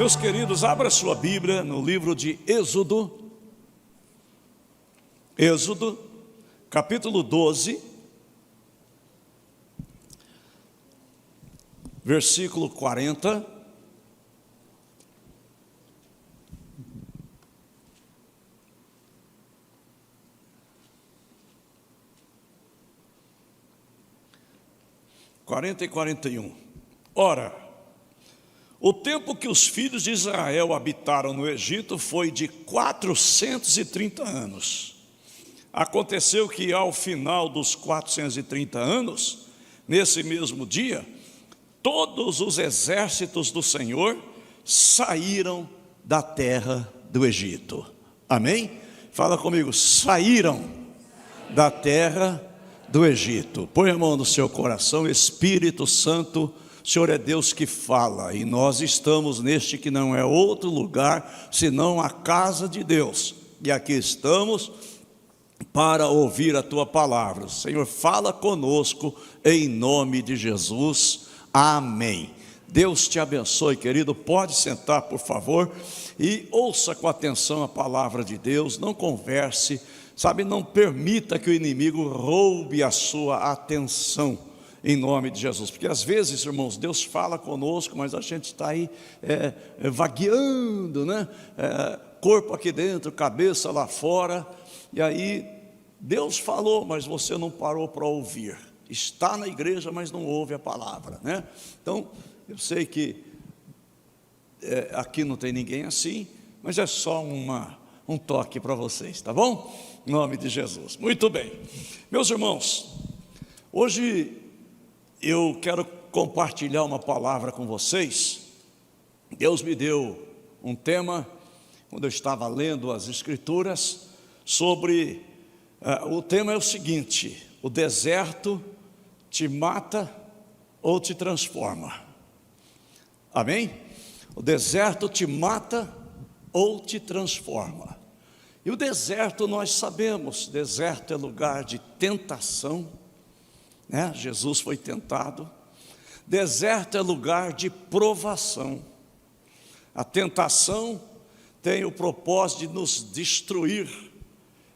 Meus queridos, abra sua Bíblia no livro de Êxodo, capítulo 12, versículo 40. E 41. Ora, o tempo que os filhos de Israel habitaram no Egito foi de 430 anos. Aconteceu que ao final dos 430 anos, nesse mesmo dia, todos os exércitos do Senhor saíram da terra do Egito. Amém? Fala comigo, saíram da terra do Egito. Põe a mão no seu coração. Espírito Santo, o Senhor é Deus que fala, e nós estamos neste que não é outro lugar senão a casa de Deus, e aqui estamos para ouvir a tua palavra. Senhor, fala conosco em nome de Jesus, amém. Deus te abençoe, querido. Pode sentar, por favor, e ouça com atenção a palavra de Deus. Não converse, sabe, não permita que o inimigo roube a sua atenção, em nome de Jesus, porque às vezes, irmãos, Deus fala conosco, mas a gente está aí vagueando, né? Corpo aqui dentro, cabeça lá fora, e aí Deus falou, mas você não parou para ouvir. Está na igreja, mas não ouve a palavra, né? Então, eu sei que aqui não tem ninguém assim, mas é só um toque para vocês, tá bom? Em nome de Jesus. Muito bem, meus irmãos, hoje eu quero compartilhar uma palavra com vocês. Deus me deu um tema, quando eu estava lendo as Escrituras, sobre, o tema é o seguinte: o deserto te mata ou te transforma? Amém? O deserto te mata ou te transforma? E o deserto, nós sabemos, deserto é lugar de tentação, né? Jesus foi tentado. Deserto é lugar de provação. A tentação tem o propósito de nos destruir,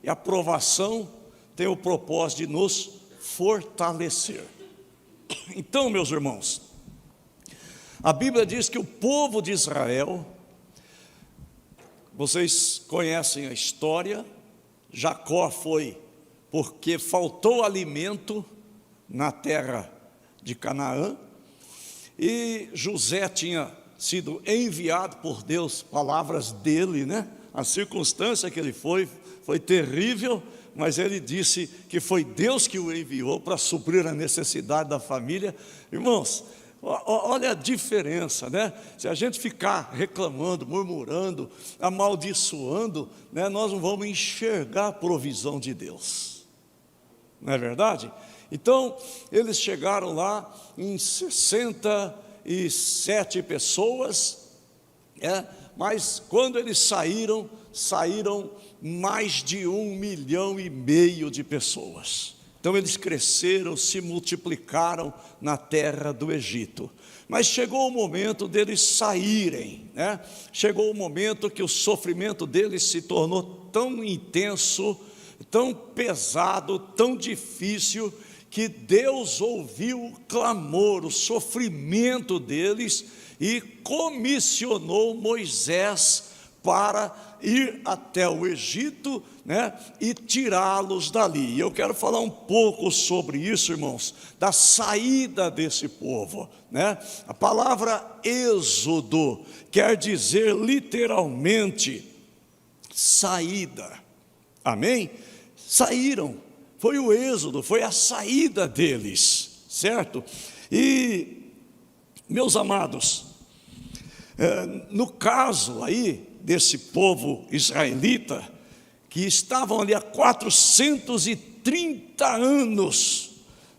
e a provação tem o propósito de nos fortalecer. Então, meus irmãos, a Bíblia diz que o povo de Israel, vocês conhecem a história. Jacó foi porque faltou alimento na terra de Canaã, e José tinha sido enviado por Deus, palavras dele, né? A circunstância que ele foi terrível, mas ele disse que foi Deus que o enviou para suprir a necessidade da família. Irmãos, olha a diferença, né? Se a gente ficar reclamando, murmurando, amaldiçoando, né, nós não vamos enxergar a provisão de Deus, não é verdade? Então, eles chegaram lá em 67 pessoas, mas quando eles saíram mais de 1,5 milhão de pessoas. Então eles cresceram, se multiplicaram na terra do Egito. Mas chegou o momento deles saírem, né? Chegou o momento que o sofrimento deles se tornou tão intenso, tão pesado, tão difícil, que Deus ouviu o clamor, o sofrimento deles, e comissionou Moisés para ir até o Egito, né, e tirá-los dali. E eu quero falar um pouco sobre isso, irmãos, da saída desse povo, né? A palavra êxodo quer dizer literalmente saída. Amém? Saíram. Foi o êxodo, foi a saída deles, certo? E, meus amados, no caso aí desse povo israelita, que estavam ali há 430 anos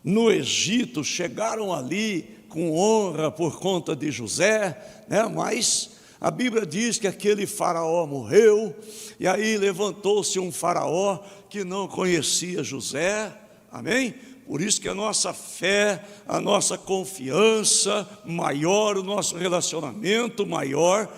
no Egito, chegaram ali com honra por conta de José, né? Mas a Bíblia diz que aquele faraó morreu, e aí levantou-se um faraó que não conhecia José, amém? Por isso que a nossa fé, a nossa confiança maior, o nosso relacionamento maior,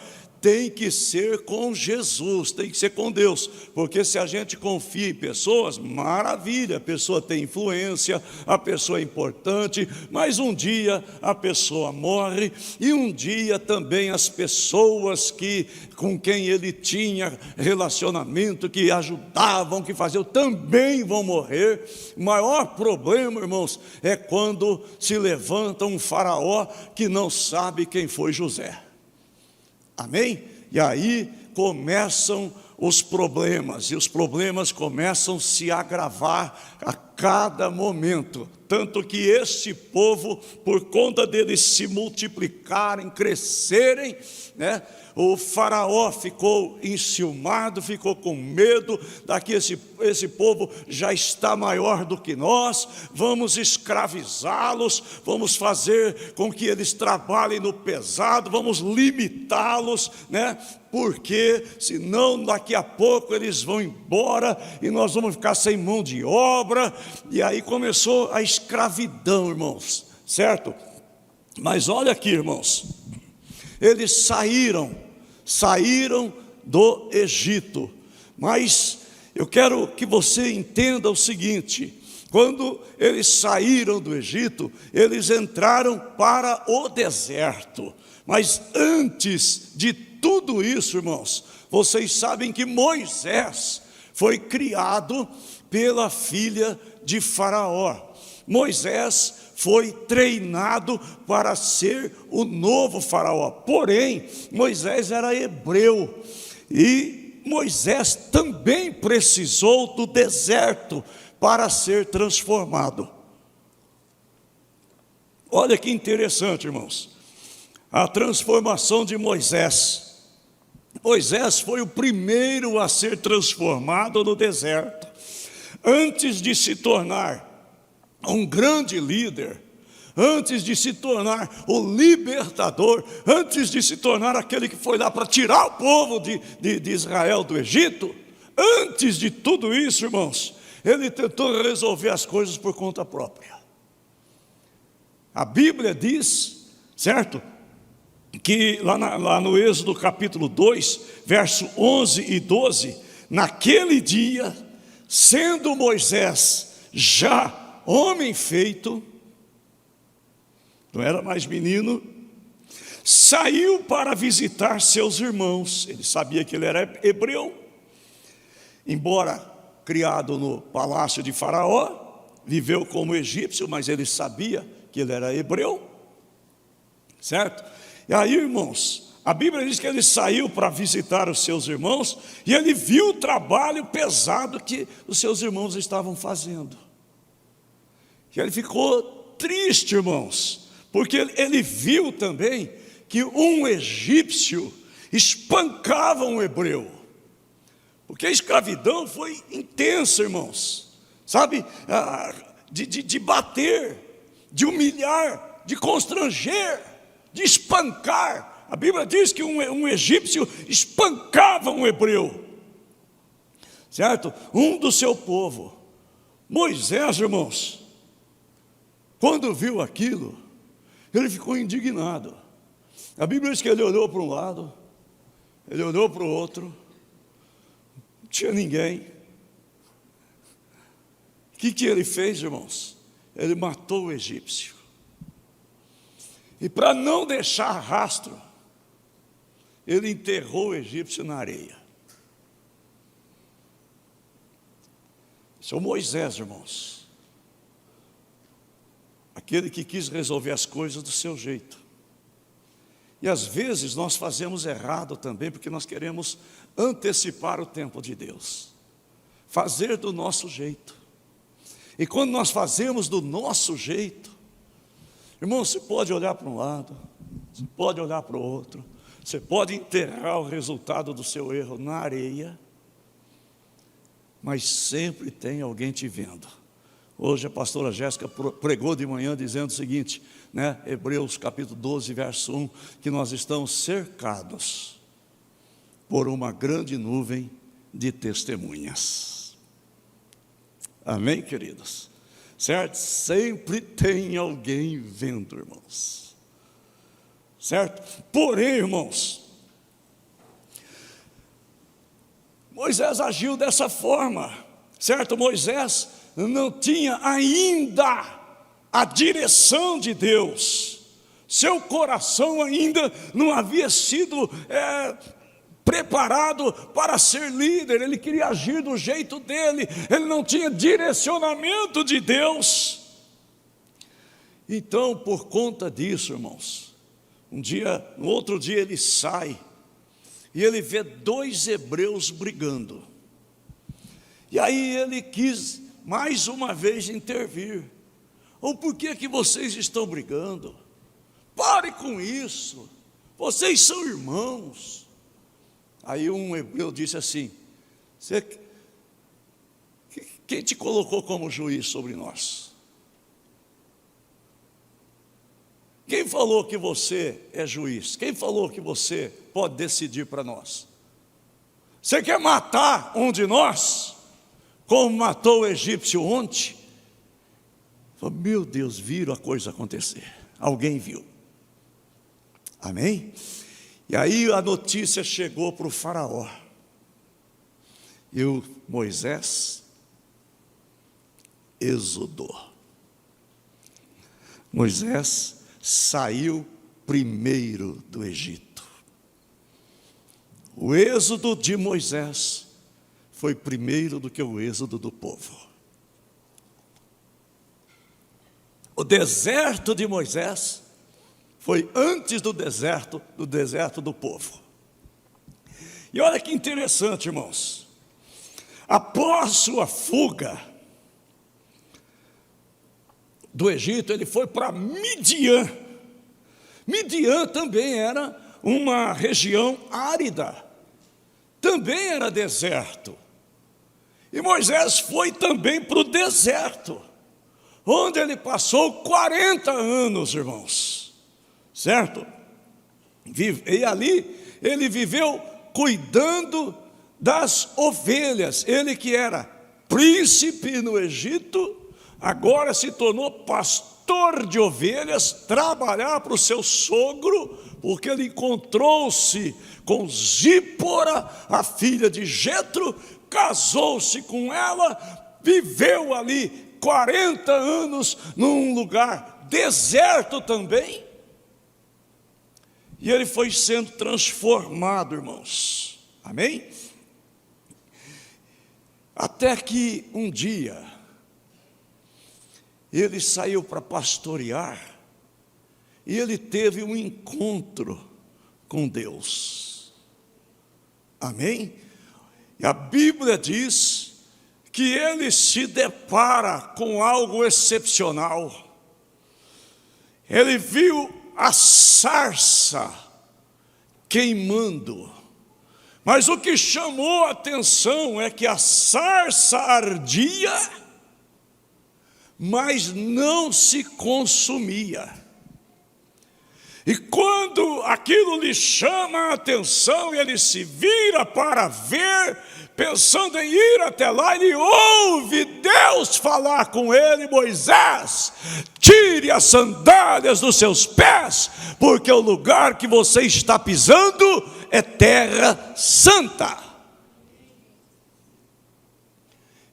tem que ser com Jesus, tem que ser com Deus, porque se a gente confia em pessoas, maravilha, a pessoa tem influência, a pessoa é importante, mas um dia a pessoa morre, e um dia também as pessoas com quem ele tinha relacionamento, que ajudavam, que faziam, também vão morrer. O maior problema, irmãos, é quando se levanta um faraó que não sabe quem foi José. Amém? E aí começam os problemas, e os problemas começam a se agravar a cada momento, tanto que este povo, por conta deles se multiplicarem, crescerem, né, o faraó ficou enciumado, ficou com medo, daqui esse povo já está maior do que nós, vamos escravizá-los, vamos fazer com que eles trabalhem no pesado, vamos limitá-los, né? Porque senão daqui a pouco eles vão embora e nós vamos ficar sem mão de obra. E aí começou a escravidão, irmãos, certo? Mas olha aqui, irmãos, eles saíram do Egito, mas eu quero que você entenda o seguinte: quando eles saíram do Egito, eles entraram para o deserto, mas antes de tudo isso, irmãos, vocês sabem que Moisés foi criado pela filha de Faraó. Moisés foi treinado para ser o novo faraó, porém Moisés era hebreu, e Moisés também precisou do deserto para ser transformado. Olha que interessante, irmãos, a transformação de Moisés. Moisés foi o primeiro a ser transformado no deserto. Antes de se tornar um grande líder, antes de se tornar o libertador, antes de se tornar aquele que foi lá para tirar o povo de Israel do Egito, antes de tudo isso, irmãos, ele tentou resolver as coisas por conta própria. A Bíblia diz, certo, que lá no Êxodo capítulo 2, verso 11 e 12, naquele dia, sendo Moisés já homem feito, não era mais menino, saiu para visitar seus irmãos. Ele sabia que ele era hebreu, embora criado no palácio de Faraó, viveu como egípcio, mas ele sabia que ele era hebreu, certo? E aí, irmãos, a Bíblia diz que ele saiu para visitar os seus irmãos, e ele viu o trabalho pesado que os seus irmãos estavam fazendo. E ele ficou triste, irmãos, porque ele viu também que um egípcio espancava um hebreu, porque a escravidão foi intensa, irmãos, sabe, de bater, de humilhar, de constranger, de espancar. A Bíblia diz que um egípcio espancava um hebreu, certo? Um do seu povo. Moisés, irmãos, quando viu aquilo, ele ficou indignado. A Bíblia diz que ele olhou para um lado, ele olhou para o outro, não tinha ninguém. O que ele fez, irmãos? Ele matou o egípcio. E para não deixar rastro, ele enterrou o egípcio na areia. Esse é o Moisés, irmãos, aquele que quis resolver as coisas do seu jeito. E às vezes nós fazemos errado também, porque nós queremos antecipar o tempo de Deus, fazer do nosso jeito. E quando nós fazemos do nosso jeito, irmão, você pode olhar para um lado, você pode olhar para o outro, você pode enterrar o resultado do seu erro na areia, mas sempre tem alguém te vendo. Hoje a pastora Jéssica pregou de manhã dizendo o seguinte, né? Hebreus capítulo 12, verso 1, que nós estamos cercados por uma grande nuvem de testemunhas. Amém, queridos? Certo? Sempre tem alguém vendo, irmãos. Certo? Porém, irmãos, Moisés agiu dessa forma, certo? Moisés não tinha ainda a direção de Deus, seu coração ainda não havia sido preparado para ser líder, ele queria agir do jeito dele, ele não tinha direcionamento de Deus. Então, por conta disso, irmãos, no outro dia ele sai, e ele vê 2 hebreus brigando, e aí ele quis mais uma vez intervir. Por que vocês estão brigando? Pare com isso, vocês são irmãos. Aí um hebreu disse assim: quem te colocou como juiz sobre nós? Quem falou que você é juiz? Quem falou que você pode decidir para nós? Você quer matar um de nós, como matou o egípcio ontem? Meu Deus, viram a coisa acontecer. Alguém viu. Amém? E aí a notícia chegou para o faraó. E o Moisés exudou. Moisés saiu primeiro do Egito. O êxodo de Moisés foi primeiro do que o êxodo do povo. O deserto de Moisés foi antes do deserto do povo. E olha que interessante, irmãos. Após sua fuga do Egito, ele foi para Midian. Midian também era uma região árida, também era deserto. E Moisés foi também para o deserto, onde ele passou 40 anos, irmãos, certo? E ali ele viveu cuidando das ovelhas. Ele que era príncipe no Egito, agora se tornou pastor de ovelhas, trabalhar para o seu sogro, porque ele encontrou-se com Zípora, a filha de Jetro, casou-se com ela, viveu ali 40 anos num lugar deserto também, e ele foi sendo transformado, irmãos, amém? Até que um dia, ele saiu para pastorear, e ele teve um encontro com Deus, amém? E a Bíblia diz que ele se depara com algo excepcional. Ele viu a sarça queimando, mas o que chamou a atenção é que a sarça ardia, mas não se consumia. E quando aquilo lhe chama a atenção, ele se vira para ver, pensando em ir até lá, ele ouve Deus falar com ele: Moisés, tire as sandálias dos seus pés, porque o lugar que você está pisando é terra santa.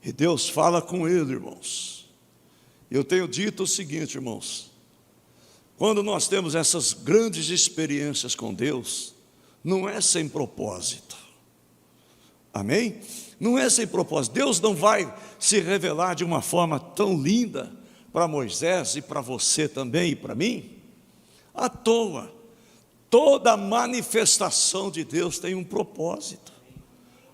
E Deus fala com ele, irmãos. Eu tenho dito o seguinte, irmãos: quando nós temos essas grandes experiências com Deus, não é sem propósito, amém? Não é sem propósito. Deus não vai se revelar de uma forma tão linda para Moisés e para você também e para mim, à toa. Toda manifestação de Deus tem um propósito,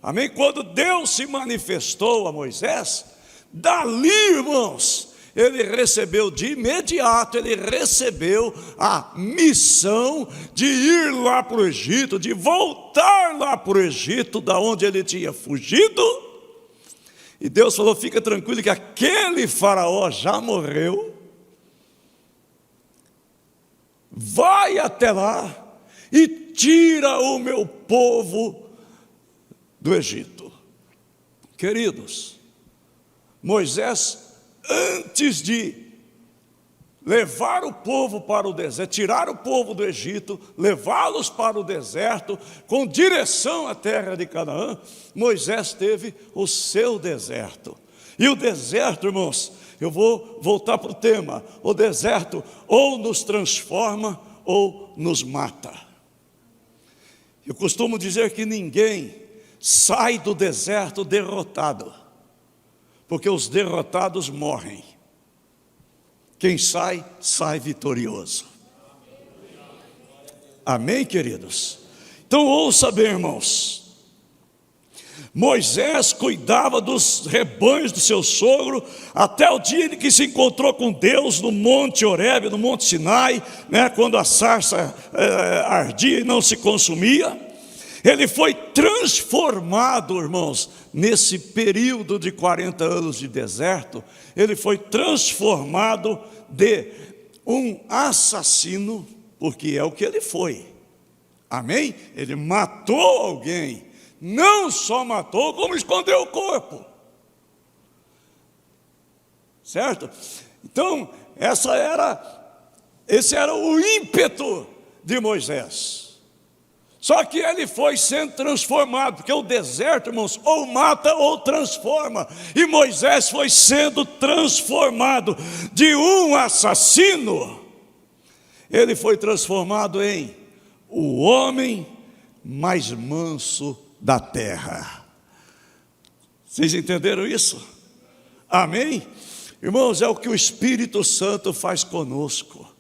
amém? Quando Deus se manifestou a Moisés, dali, irmãos, ele recebeu de imediato, ele recebeu a missão de ir lá para o Egito, de voltar lá para o Egito, da onde ele tinha fugido. E Deus falou: fica tranquilo que aquele faraó já morreu, vai até lá e tira o meu povo do Egito. Queridos, Moisés, antes de levar o povo para o deserto, tirar o povo do Egito, levá-los para o deserto, com direção à terra de Canaã, Moisés teve o seu deserto. E o deserto, irmãos, eu vou voltar para o tema, o deserto ou nos transforma ou nos mata. Eu costumo dizer que ninguém sai do deserto derrotado, porque os derrotados morrem. Quem sai, sai vitorioso. Amém, queridos? Então ouça bem, irmãos. Moisés cuidava dos rebanhos do seu sogro até o dia em que se encontrou com Deus no Monte Horebe, no Monte Sinai, quando a sarça ardia e não se consumia. Ele foi transformado, irmãos, nesse período de 40 anos de deserto. Ele foi transformado de um assassino, porque é o que ele foi. Amém? Ele matou alguém. Não só matou, como escondeu o corpo. Certo? Então, esse era o ímpeto de Moisés. Só que ele foi sendo transformado, porque o deserto, irmãos, ou mata ou transforma. E Moisés foi sendo transformado de um assassino. Ele foi transformado em o homem mais manso da terra. Vocês entenderam isso? Amém? Irmãos, é o que o Espírito Santo faz conosco.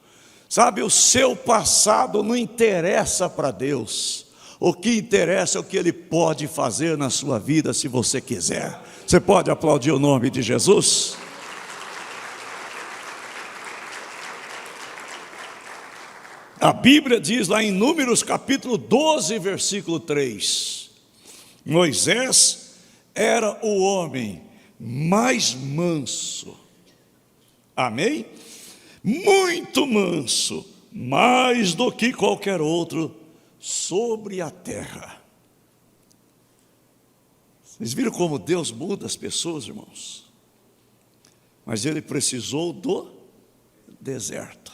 Sabe, o seu passado não interessa para Deus. O que interessa é o que Ele pode fazer na sua vida, se você quiser. Você pode aplaudir o nome de Jesus? A Bíblia diz lá em Números capítulo 12, versículo 3. Moisés era o homem mais manso. Amém? Muito manso, mais do que qualquer outro sobre a terra. Vocês viram como Deus muda as pessoas, irmãos? Mas ele precisou do deserto.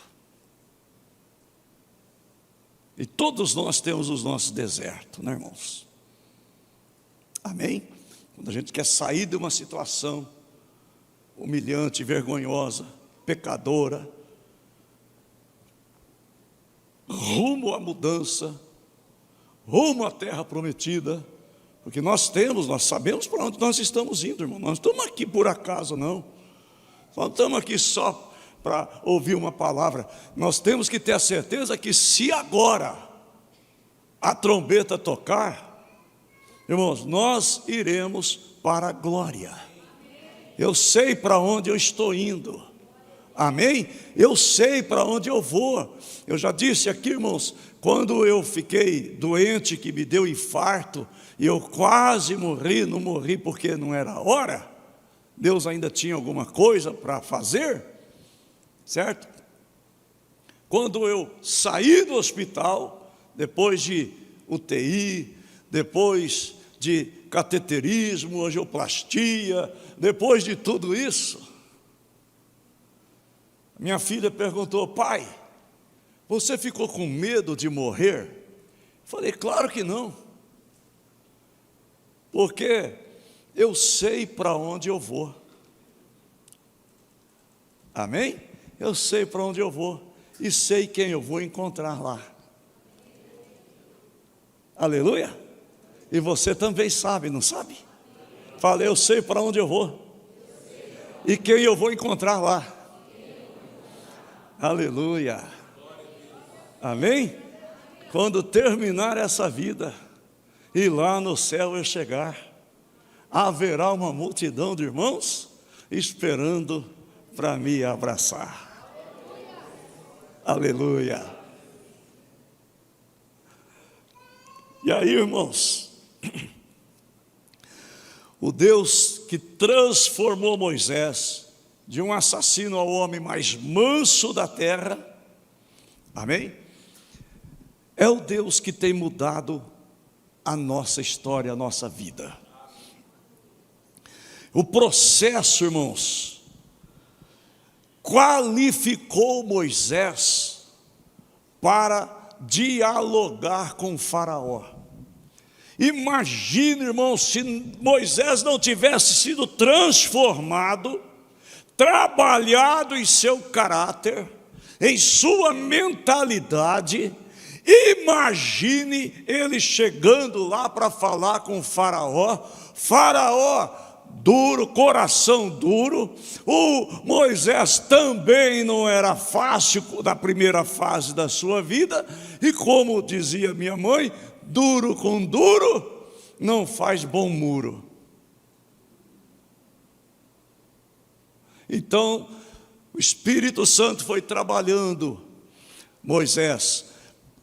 E todos nós temos os nossos desertos, né, irmãos? Amém? Quando a gente quer sair de uma situação humilhante, vergonhosa, pecadora, rumo à mudança, rumo à terra prometida, porque nós sabemos para onde nós estamos indo, irmão. Nós não estamos aqui por acaso, não. Nós não estamos aqui só para ouvir uma palavra. Nós temos que ter a certeza que se agora a trombeta tocar, irmãos, nós iremos para a glória. Eu sei para onde eu estou indo. Amém? Eu sei para onde eu vou. Eu já disse aqui, irmãos, quando eu fiquei doente, que me deu infarto, e eu quase morri, não morri porque não era a hora, Deus ainda tinha alguma coisa para fazer, certo? Quando eu saí do hospital, depois de UTI, depois de cateterismo, angioplastia, depois de tudo isso, minha filha perguntou: pai, você ficou com medo de morrer? Falei: claro que não, porque eu sei para onde eu vou. Amém? Eu sei para onde eu vou e sei quem eu vou encontrar lá. Aleluia? E você também sabe, não sabe? Fala: eu sei para onde eu vou e quem eu vou encontrar lá. Aleluia. Amém? Quando terminar essa vida e lá no céu eu chegar, haverá uma multidão de irmãos esperando para me abraçar. Aleluia. E aí, irmãos, o Deus que transformou Moisés de um assassino ao homem mais manso da terra, amém? É o Deus que tem mudado a nossa história, a nossa vida. O processo, irmãos, qualificou Moisés para dialogar com Faraó. Imagina, irmão, se Moisés não tivesse sido transformado, trabalhado em seu caráter, em sua mentalidade. Imagine ele chegando lá para falar com Faraó. Faraó duro, coração duro. O Moisés também não era fácil na primeira fase da sua vida. E como dizia minha mãe, duro com duro não faz bom muro. Então, o Espírito Santo foi trabalhando Moisés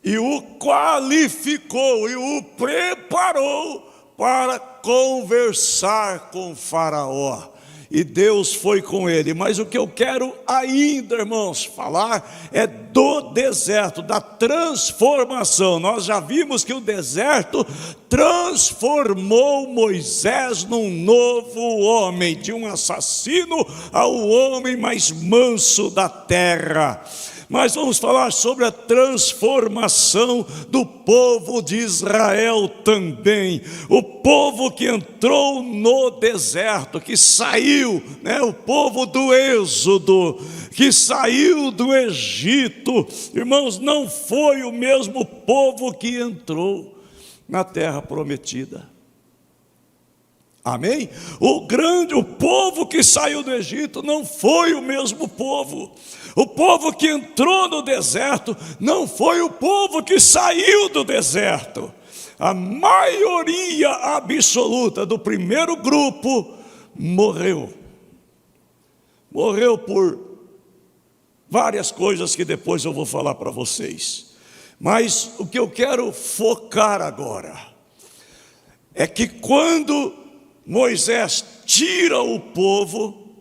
e o qualificou e o preparou para conversar com Faraó. E Deus foi com ele. Mas o que eu quero ainda, irmãos, falar é do deserto, da transformação. Nós já vimos que o deserto transformou Moisés num novo homem, de um assassino ao homem mais manso da terra. Mas vamos falar sobre a transformação do povo de Israel também. O povo que entrou no deserto, que saiu, o povo do Êxodo, que saiu do Egito. Irmãos, não foi o mesmo povo que entrou na terra prometida. Amém? O povo que saiu do Egito não foi o mesmo povo. O povo que entrou no deserto não foi o povo que saiu do deserto. A maioria absoluta do primeiro grupo morreu. Morreu por várias coisas que depois eu vou falar para vocês. Mas o que eu quero focar agora é que quando Moisés tira o povo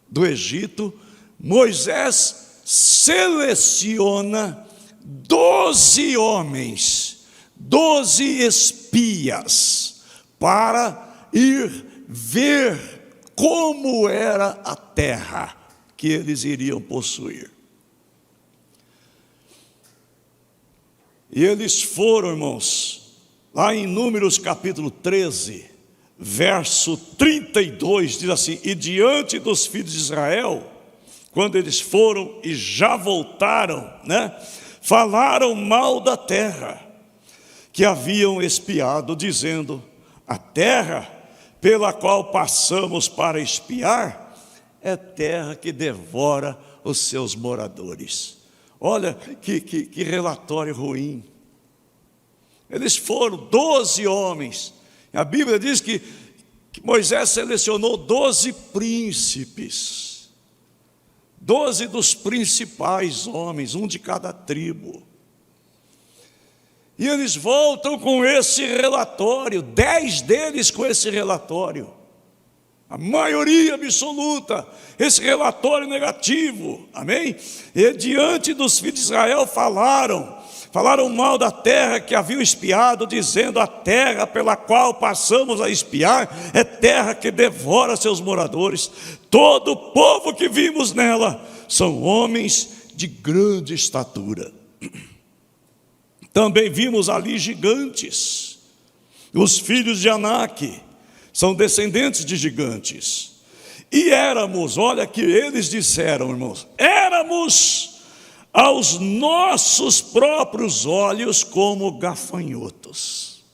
do Egito, Moisés seleciona 12 homens, 12 espias, para ir ver como era a terra que eles iriam possuir. E eles foram, irmãos, lá em Números capítulo 13, verso 32, diz assim: e diante dos filhos de Israel, quando eles foram e já voltaram, falaram mal da terra que haviam espiado, dizendo: a terra pela qual passamos para espiar é terra que devora os seus moradores. Olha que relatório ruim. Eles foram 12 homens. A Bíblia diz que Moisés selecionou 12 príncipes, 12 dos principais homens, um de cada tribo. E eles voltam com esse relatório, 10 deles com esse relatório. A maioria absoluta, esse relatório negativo, amém? E diante dos filhos de Israel falaram mal da terra que haviam espiado, dizendo: a terra pela qual passamos a espiar é terra que devora seus moradores. Todo o povo que vimos nela são homens de grande estatura. Também vimos ali gigantes, os filhos de Anak, são descendentes de gigantes. E éramos, olha que eles disseram, irmãos, éramos aos nossos próprios olhos como gafanhotos.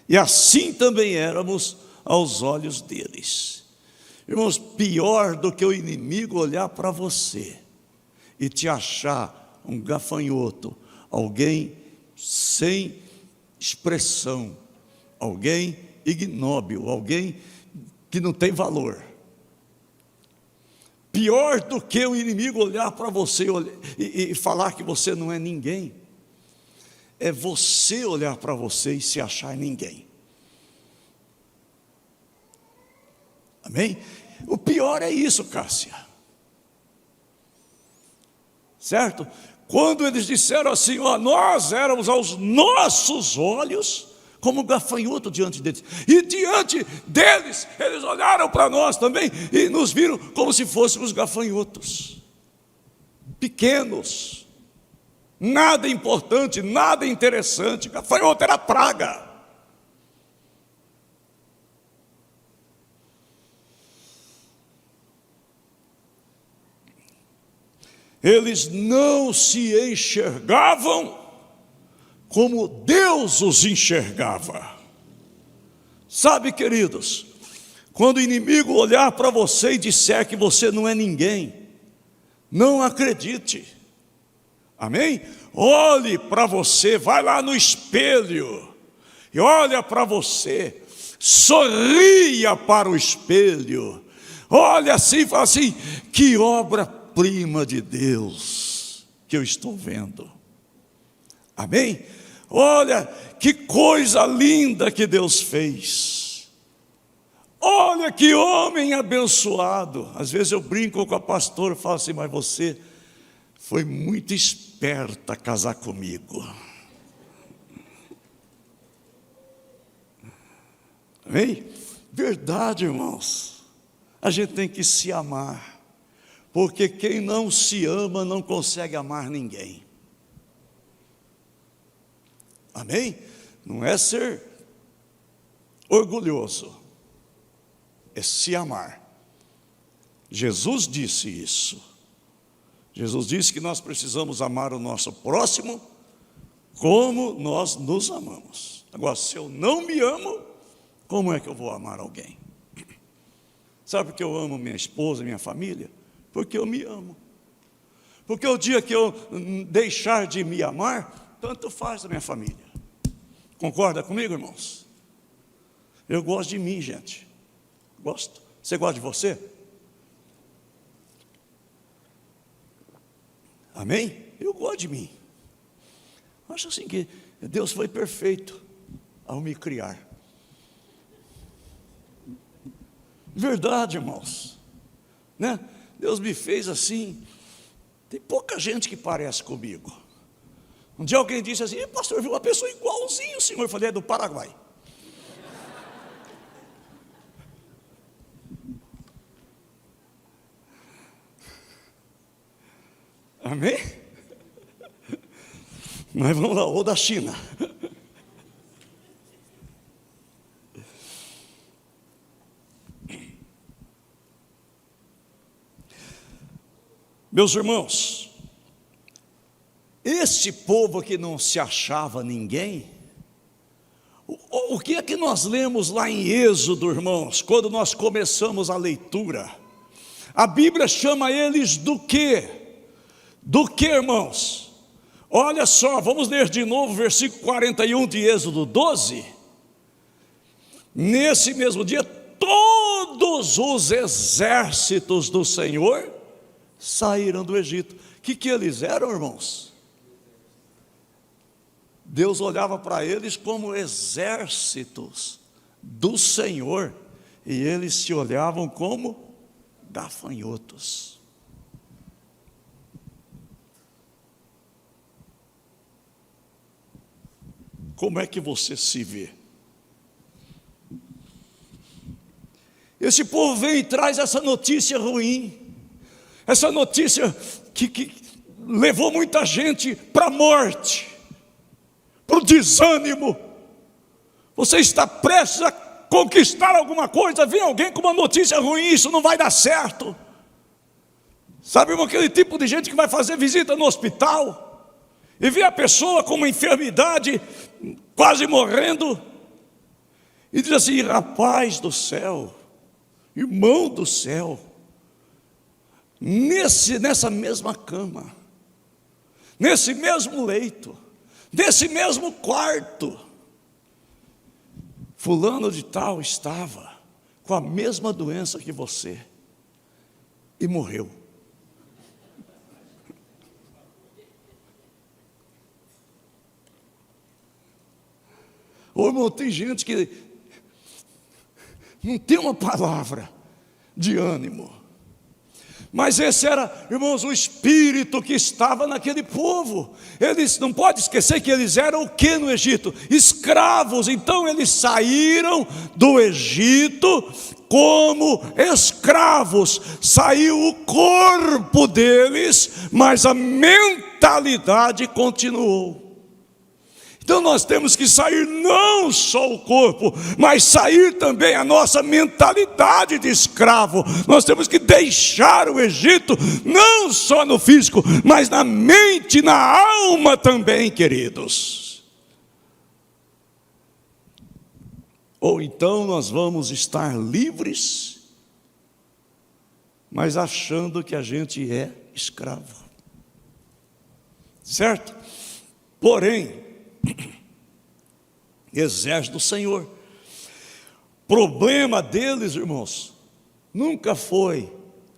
E assim também éramos aos olhos deles. Irmãos, pior do que o inimigo olhar para você e te achar um gafanhoto, alguém sem expressão, alguém ignóbil, alguém que não tem valor. Pior do que o inimigo olhar para você e falar que você não é ninguém, é você olhar para você e se achar ninguém. Amém? O pior é isso, Cássia. Certo? Quando eles disseram assim: nós éramos aos nossos olhos como gafanhoto diante deles. E diante deles, eles olharam para nós também e nos viram como se fôssemos gafanhotos, pequenos, nada importante, nada interessante. Gafanhoto era praga. Eles não se enxergavam como Deus os enxergava. Sabe, queridos, quando o inimigo olhar para você e disser que você não é ninguém, não acredite. Amém? Olhe para você, vai lá no espelho e olha para você, sorria para o espelho, olha assim e fala assim: que obra-prima de Deus que eu estou vendo. Amém? Olha que coisa linda que Deus fez. Olha que homem abençoado. Às vezes eu brinco com a pastora e falo assim: mas você foi muito esperta casar comigo. Amém? Verdade, irmãos. A gente tem que se amar, porque quem não se ama não consegue amar ninguém. Amém? Não é ser orgulhoso, é se amar. Jesus disse isso. Jesus disse que nós precisamos amar o nosso próximo como nós nos amamos. Agora, se eu não me amo, como é que eu vou amar alguém? Sabe por que eu amo minha esposa, minha família? Porque eu me amo. Porque o dia que eu deixar de me amar, tanto faz a minha família. Concorda comigo, irmãos? Eu gosto de mim, gente. Gosto. Você gosta de você? Amém? Eu gosto de mim. Acho assim que Deus foi perfeito ao me criar. Verdade, irmãos. Né? Deus me fez assim. Tem pouca gente que parece comigo. Um dia alguém disse assim: pastor, viu uma pessoa igualzinho o senhor. Eu falei: é do Paraguai. Amém? Mas vamos lá, ou da China. Meus irmãos, esse povo que não se achava ninguém, o que é que nós lemos lá em Êxodo, irmãos, quando nós começamos a leitura? A Bíblia chama eles do quê? Do que, irmãos? Olha só, vamos ler de novo o versículo 41 de Êxodo 12. Nesse mesmo dia, todos os exércitos do Senhor saíram do Egito. O que eles eram, irmãos? Deus olhava para eles como exércitos do Senhor, e eles se olhavam como gafanhotos. Como é que você se vê? Esse povo vem e traz essa notícia ruim, essa notícia que levou muita gente para a morte, para o desânimo. Você está prestes a conquistar alguma coisa, vem alguém com uma notícia ruim: isso não vai dar certo. Sabe, irmão, aquele tipo de gente que vai fazer visita no hospital e vê a pessoa com uma enfermidade, quase morrendo, e diz assim: rapaz do céu, irmão do céu, nessa mesma cama, nesse mesmo leito, nesse mesmo quarto, fulano de tal estava com a mesma doença que você e morreu. Ô, irmão, tem gente que não tem uma palavra de ânimo. Mas esse era, irmãos, o espírito que estava naquele povo. Eles, não pode esquecer que eles eram o que no Egito? Escravos. Então eles saíram do Egito como escravos. Saiu o corpo deles, mas a mentalidade continuou. Então nós temos que sair não só o corpo, mas sair também a nossa mentalidade de escravo. Nós temos que deixar o Egito, não só no físico, mas na mente, na alma também, queridos. Ou então nós vamos estar livres, mas achando que a gente é escravo. Certo? Porém, exército do Senhor. Problema deles, irmãos, nunca foi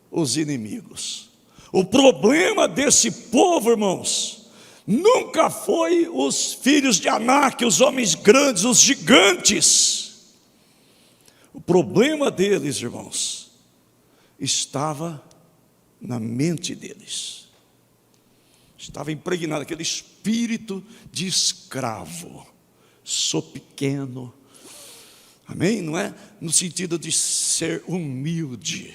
os inimigos. O problema desse povo, irmãos, nunca foi os filhos de Anak, os homens grandes, os gigantes. O problema deles, irmãos, estava na mente deles. Estava impregnado aquele espírito de escravo. Sou pequeno. Amém? Não é no sentido de ser humilde.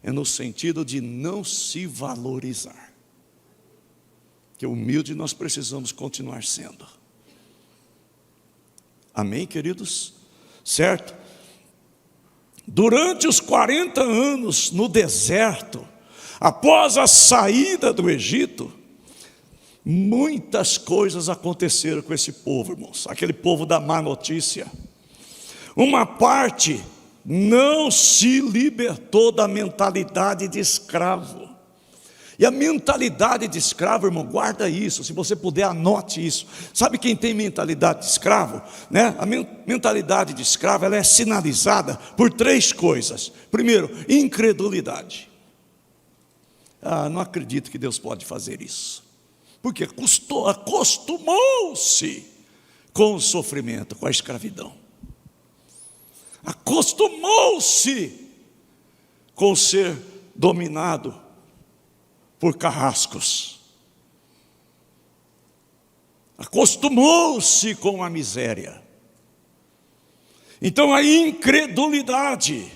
É no sentido de não se valorizar. Que humilde nós precisamos continuar sendo. Amém, queridos? Certo? Durante os 40 anos no deserto, após a saída do Egito, muitas coisas aconteceram com esse povo, irmãos. Aquele povo da má notícia. Uma parte não se libertou da mentalidade de escravo. E a mentalidade de escravo, irmão, guarda isso. Se você puder, anote isso. Sabe quem tem mentalidade de escravo? Né? A mentalidade de escravo, ela é sinalizada por 3 coisas. Primeiro, incredulidade. Não acredito que Deus pode fazer isso. Porque acostumou-se com o sofrimento, com a escravidão. Acostumou-se com ser dominado por carrascos. Acostumou-se com a miséria. Então a incredulidade,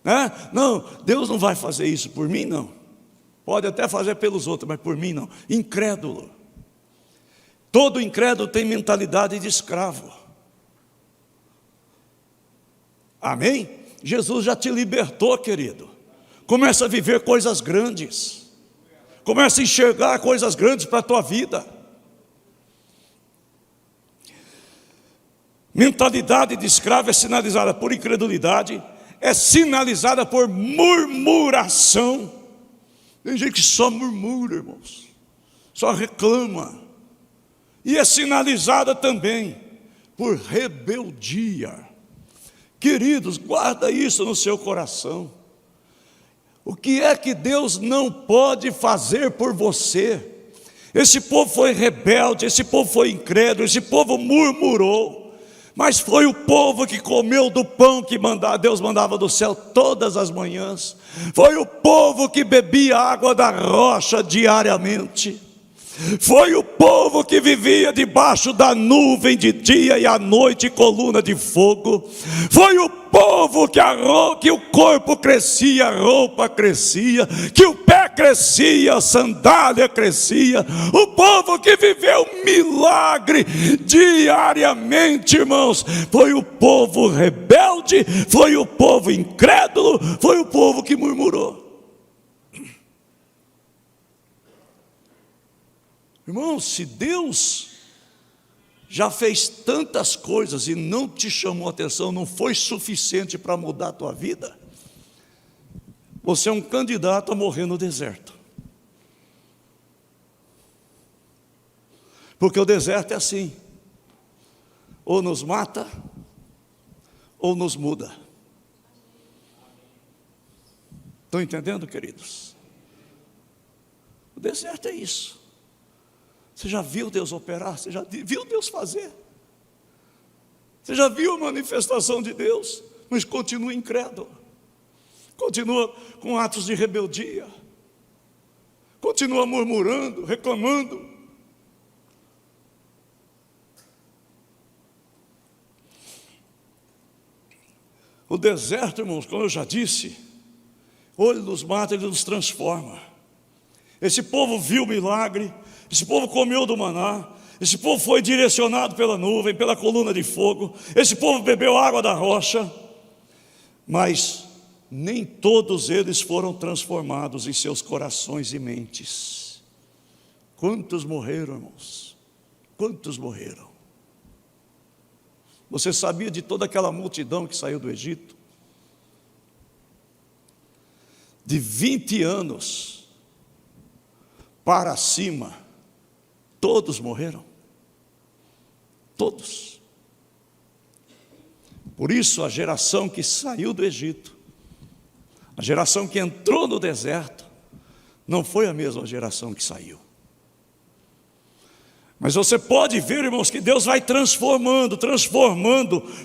né? Não, Deus não vai fazer isso por mim, não. Pode até fazer pelos outros, mas por mim não. Incrédulo. Todo incrédulo tem mentalidade de escravo. Amém? Jesus já te libertou, querido. Começa a viver coisas grandes. Começa a enxergar coisas grandes para a tua vida. Mentalidade de escravo é sinalizada por incredulidade, é sinalizada por murmuração. Tem gente que só murmura, irmãos, só reclama. E é sinalizada também por rebeldia. Queridos, guarda isso no seu coração. O que é que Deus não pode fazer por você? Esse povo foi rebelde, esse povo foi incrédulo, esse povo murmurou. Mas foi o povo que comeu do pão que Deus mandava do céu todas as manhãs. Foi o povo que bebia água da rocha diariamente. Foi o povo que vivia debaixo da nuvem de dia e à noite coluna de fogo. Foi o povo que o corpo crescia, a roupa crescia, que o pé crescia, a sandália crescia. O povo que viveu milagre diariamente, irmãos. Foi o povo rebelde, foi o povo incrédulo, foi o povo que murmurou. Irmãos, se Deus já fez tantas coisas e não te chamou a atenção, não foi suficiente para mudar a tua vida, você é um candidato a morrer no deserto. Porque o deserto é assim, ou nos mata, ou nos muda. Estão entendendo, queridos? O deserto é isso. Você já viu Deus operar? Você já viu Deus fazer? Você já viu a manifestação de Deus? Mas continua incrédulo. continua com atos de rebeldia, continua murmurando, reclamando. O deserto, irmãos, como eu já disse, ou ele nos mata, ele nos transforma. Esse povo viu o milagre, esse povo comeu do maná, esse povo foi direcionado pela nuvem, pela coluna de fogo, esse povo bebeu água da rocha, mas nem todos eles foram transformados em seus corações e mentes. Quantos morreram, irmãos? Quantos morreram? Você sabia de toda aquela multidão que saiu do Egito? De 20 anos para cima, todos morreram. Todos. Por isso a geração que saiu do Egito, a geração que entrou no deserto, não foi a mesma geração que saiu. Mas você pode ver, irmãos, que Deus vai transformando,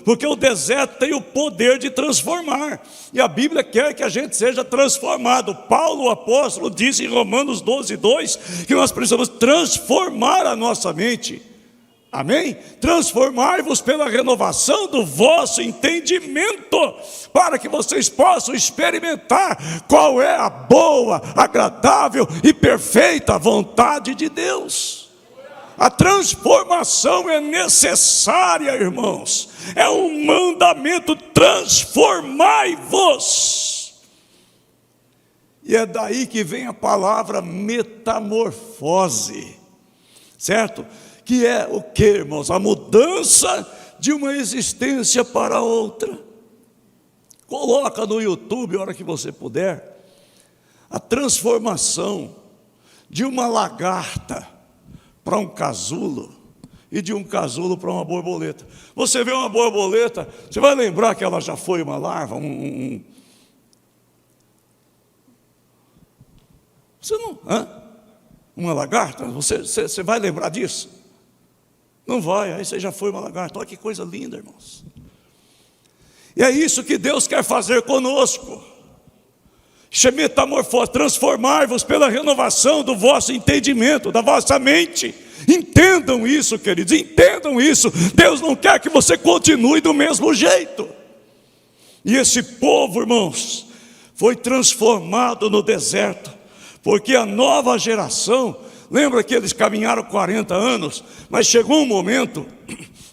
porque o deserto tem o poder de transformar, e a Bíblia quer que a gente seja transformado. Paulo, o apóstolo, disse em Romanos 12:2, que nós precisamos transformar a nossa mente. Amém? Transformai-vos pela renovação do vosso entendimento, para que vocês possam experimentar qual é a boa, agradável e perfeita vontade de Deus. A transformação é necessária, irmãos. É um mandamento: transformai-vos. E é daí que vem a palavra metamorfose, certo? Que é o que, irmãos? A mudança de uma existência para outra. Coloca no YouTube, a hora que você puder, a transformação de uma lagarta para um casulo, e de um casulo para uma borboleta. Você vê uma borboleta, você vai lembrar que ela já foi uma larva, você não, uma lagarta, você vai lembrar disso? Não vai, aí você já foi uma lagarta. Olha que coisa linda, irmãos. E é isso que Deus quer fazer conosco. Isso é metamorfose, transformar-vos pela renovação do vosso entendimento, da vossa mente. Entendam isso, queridos, entendam isso. Deus não quer que você continue do mesmo jeito. E esse povo, irmãos, foi transformado no deserto, porque a nova geração, lembra que eles caminharam 40 anos, mas chegou um momento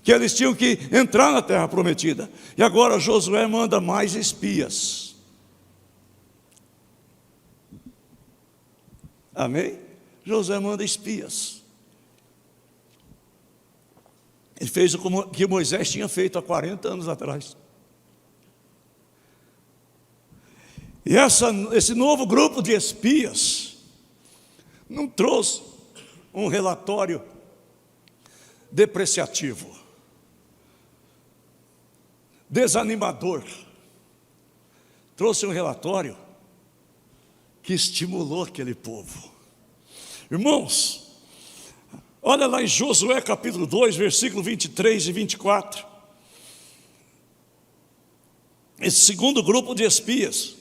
que eles tinham que entrar na terra prometida, e agora Josué manda mais espias. Amém? Josué manda espias. Ele fez o que Moisés tinha feito há 40 anos atrás. E esse novo grupo de espias não trouxe um relatório depreciativo, desanimador. Trouxe um relatório que estimulou aquele povo. Irmãos, olha lá em Josué capítulo 2, versículo 23 e 24. Esse segundo grupo de espias,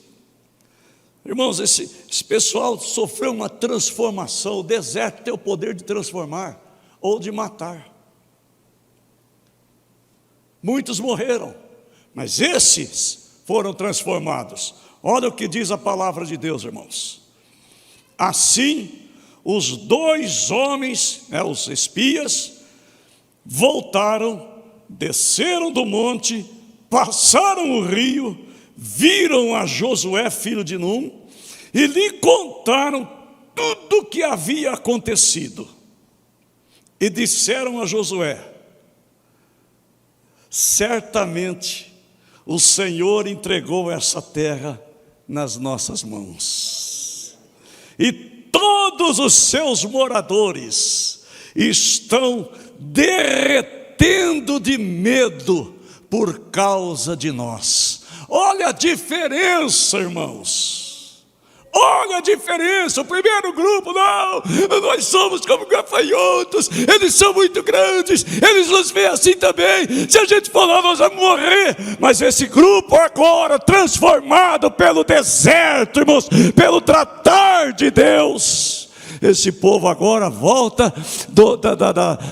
irmãos, esse pessoal sofreu uma transformação. O deserto tem o poder de transformar ou de matar. Muitos morreram, mas esses foram transformados. Olha o que diz a palavra de Deus, irmãos. Assim, os dois homens, os espias, voltaram, desceram do monte, passaram o rio, viram a Josué, filho de Num, e lhe contaram tudo o que havia acontecido. E disseram a Josué: certamente o Senhor entregou essa terra nas nossas mãos, e todos os seus moradores estão derretendo de medo por causa de nós. Olha a diferença, irmãos. Olha a diferença, o primeiro grupo, não, nós somos como gafanhotos, eles são muito grandes, eles nos veem assim também, se a gente for lá nós vamos morrer. Mas esse grupo agora, transformado pelo deserto, irmãos, pelo tratar de Deus, esse povo agora volta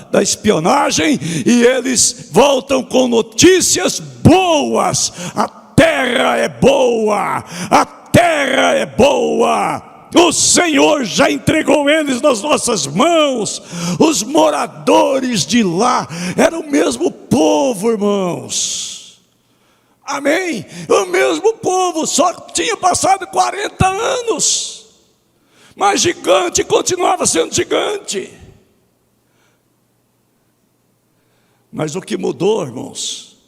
da espionagem, e eles voltam com notícias boas. A terra é boa, a terra é boa, o Senhor já entregou eles nas nossas mãos. Os moradores de lá eram o mesmo povo, irmãos, amém? O mesmo povo, só tinha passado 40 anos, mas gigante continuava sendo gigante. Mas o que mudou, irmãos,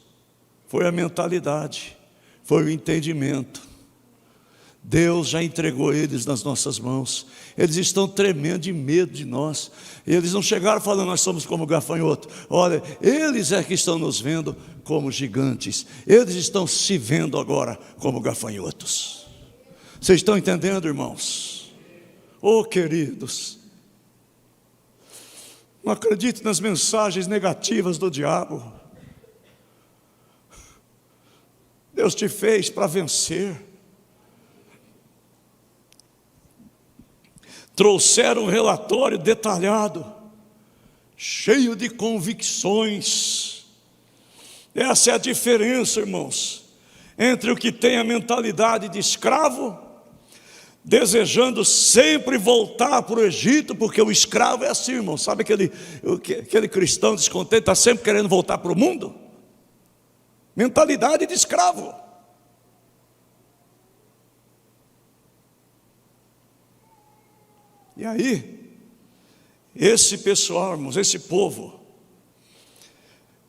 foi a mentalidade, foi o entendimento. Deus já entregou eles nas nossas mãos. Eles estão tremendo de medo de nós. Eles não chegaram falando nós somos como gafanhoto. Olha, eles é que estão nos vendo como gigantes. Eles estão se vendo agora como gafanhotos. Vocês estão entendendo, irmãos? Oh, queridos, não acredite nas mensagens negativas do diabo. Deus te fez para vencer. Trouxeram um relatório detalhado, cheio de convicções. Essa é a diferença, irmãos, entre o que tem a mentalidade de escravo, desejando sempre voltar para o Egito, porque o escravo é assim, irmão. Sabe aquele cristão descontente, está sempre querendo voltar para o mundo? Mentalidade de escravo. E aí, esse pessoal, irmãos, esse povo,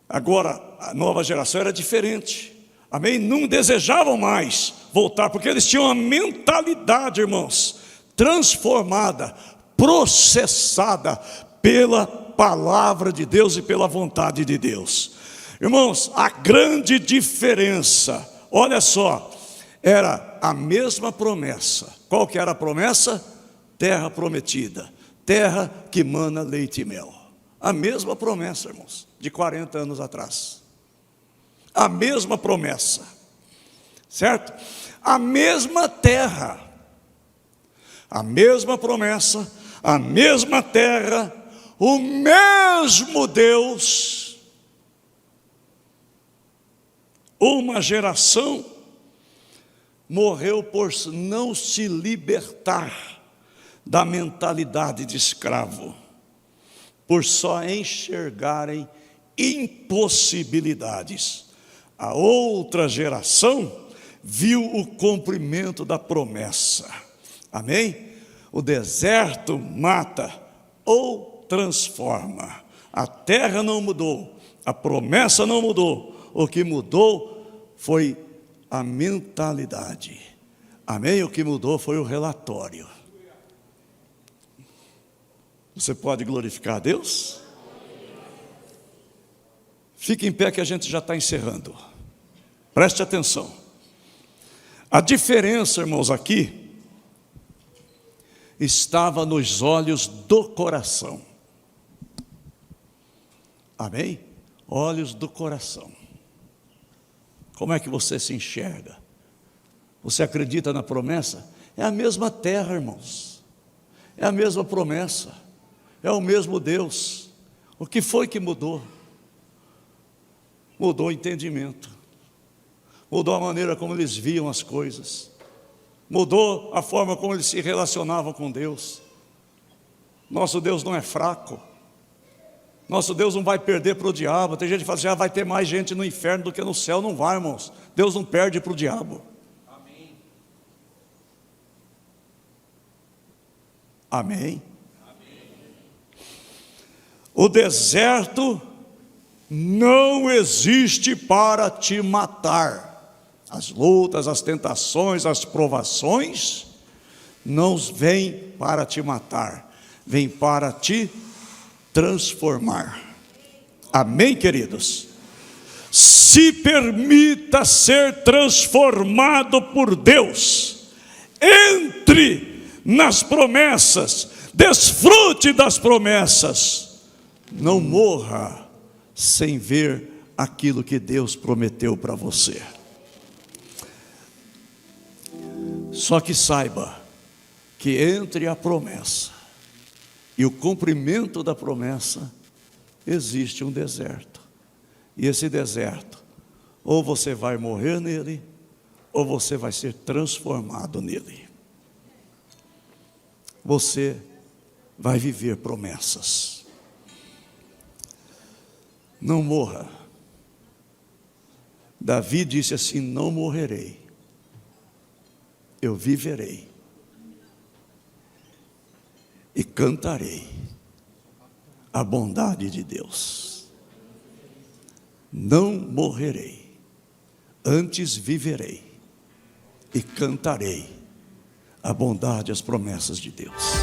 agora a nova geração era diferente, amém? Não desejavam mais voltar, porque eles tinham uma mentalidade, irmãos, transformada, processada pela palavra de Deus e pela vontade de Deus. Irmãos, a grande diferença, olha só, era a mesma promessa. Qual que era a promessa? Terra prometida, terra que mana leite e mel. A mesma promessa, irmãos, de 40 anos atrás. A mesma promessa, certo? A mesma terra, a mesma promessa, a mesma terra, o mesmo Deus. Uma geração morreu por não se libertar da mentalidade de escravo, por só enxergarem impossibilidades. A outra geração viu o cumprimento da promessa, amém? O deserto mata ou transforma. A terra não mudou, a promessa não mudou, o que mudou foi a mentalidade, amém? O que mudou foi o relatório. Você pode glorificar a Deus? Fique em pé que a gente já está encerrando. Preste atenção. A diferença, irmãos, aqui estava nos olhos do coração. Amém? Olhos do coração. Como é que você se enxerga? Você acredita na promessa? É a mesma terra, irmãos. É a mesma promessa. É o mesmo Deus. O que foi que mudou? Mudou o entendimento. Mudou a maneira como eles viam as coisas. Mudou a forma como eles se relacionavam com Deus. Nosso Deus não é fraco. Nosso Deus não vai perder para o diabo. Tem gente que fala assim, vai ter mais gente no inferno do que no céu. Não vai, irmãos. Deus não perde para o diabo. Amém. Amém. O deserto não existe para te matar. As lutas, as tentações, as provações não vêm para te matar, vêm para te transformar. Amém, queridos? Se permita ser transformado por Deus. Entre nas promessas, desfrute das promessas. Não morra sem ver aquilo que Deus prometeu para você. Só que saiba que entre a promessa e o cumprimento da promessa existe um deserto. E esse deserto, ou você vai morrer nele, ou você vai ser transformado nele. Você vai viver promessas. Não morra. Davi disse assim: não morrerei, eu viverei e cantarei a bondade de Deus. Não morrerei, antes viverei e cantarei a bondade e as promessas de Deus.